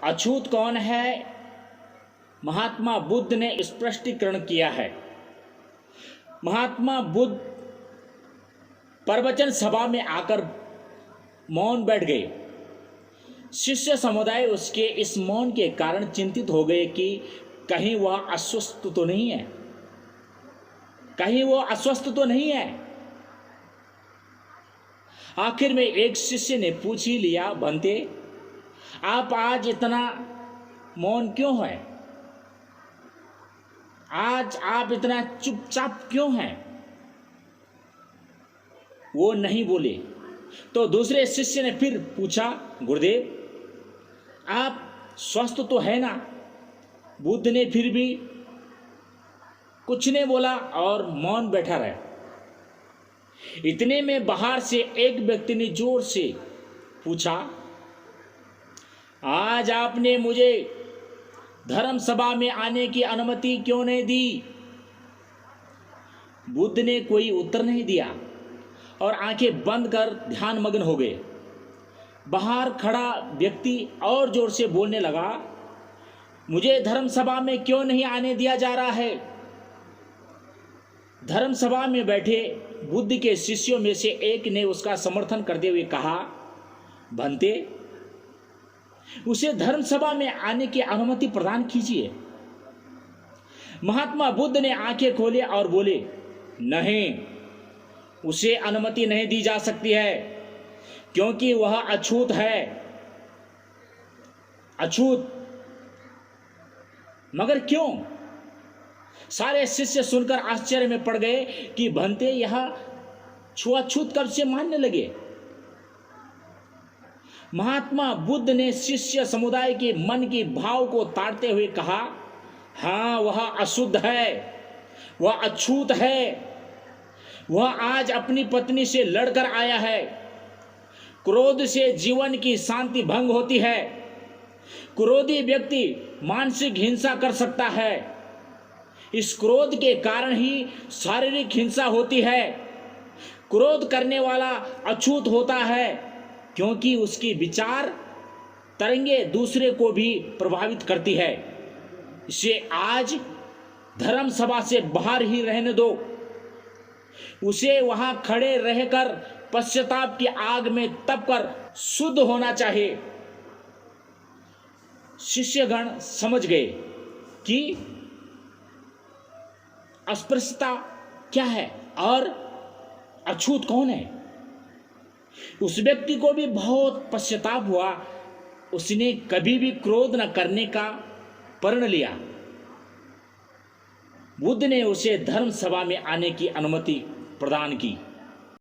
अछूत कौन है, महात्मा बुद्ध ने स्पष्टीकरण किया है। महात्मा बुद्ध प्रवचन सभा में आकर मौन बैठ गए। शिष्य समुदाय उसके इस मौन के कारण चिंतित हो गए कि कहीं वह अस्वस्थ तो नहीं है, कहीं वो अस्वस्थ तो नहीं है। आखिर में एक शिष्य ने पूछ ही लिया, भंते आप आज इतना मौन क्यों है, आज आप इतना चुपचाप क्यों हैं? वो नहीं बोले। तो दूसरे शिष्य ने फिर पूछा, गुरुदेव आप स्वस्थ तो है ना? बुद्ध ने फिर भी कुछ नहीं बोला और मौन बैठा रहा। इतने में बाहर से एक व्यक्ति ने जोर से पूछा, आज आपने मुझे धर्म सभा में आने की अनुमति क्यों नहीं दी? बुद्ध ने कोई उत्तर नहीं दिया और आंखें बंद कर ध्यान मग्न हो गए। बाहर खड़ा व्यक्ति और जोर से बोलने लगा, मुझे धर्म सभा में क्यों नहीं आने दिया जा रहा है? धर्म सभा में बैठे बुद्ध के शिष्यों में से एक ने उसका समर्थन करते हुए कहा, भंते उसे धर्म सभा में आने की अनुमति प्रदान कीजिए। महात्मा बुद्ध ने आंखें खोले और बोले, नहीं, उसे अनुमति नहीं दी जा सकती है, क्योंकि वह अछूत है। अछूत? मगर क्यों? सारे शिष्य सुनकर आश्चर्य में पड़ गए कि भंते यह छुआछूत कब से मानने लगे। महात्मा बुद्ध ने शिष्य समुदाय के मन की भाव को ताड़ते हुए कहा, हाँ वह अशुद्ध है, वह अछूत है। वह आज अपनी पत्नी से लड़कर आया है। क्रोध से जीवन की शांति भंग होती है। क्रोधी व्यक्ति मानसिक हिंसा कर सकता है। इस क्रोध के कारण ही शारीरिक हिंसा होती है। क्रोध करने वाला अछूत होता है, क्योंकि उसकी विचार तरंगे दूसरे को भी प्रभावित करती है। इसे आज धर्म सभा से बाहर ही रहने दो। उसे वहां खड़े रहकर पश्चाताप की आग में तपकर शुद्ध होना चाहिए। शिष्यगण समझ गए कि अस्पृश्यता क्या है और अछूत कौन है। उस व्यक्ति को भी बहुत पश्चाताप हुआ। उसने कभी भी क्रोध न करने का प्रण लिया। बुद्ध ने उसे धर्म सभा में आने की अनुमति प्रदान की।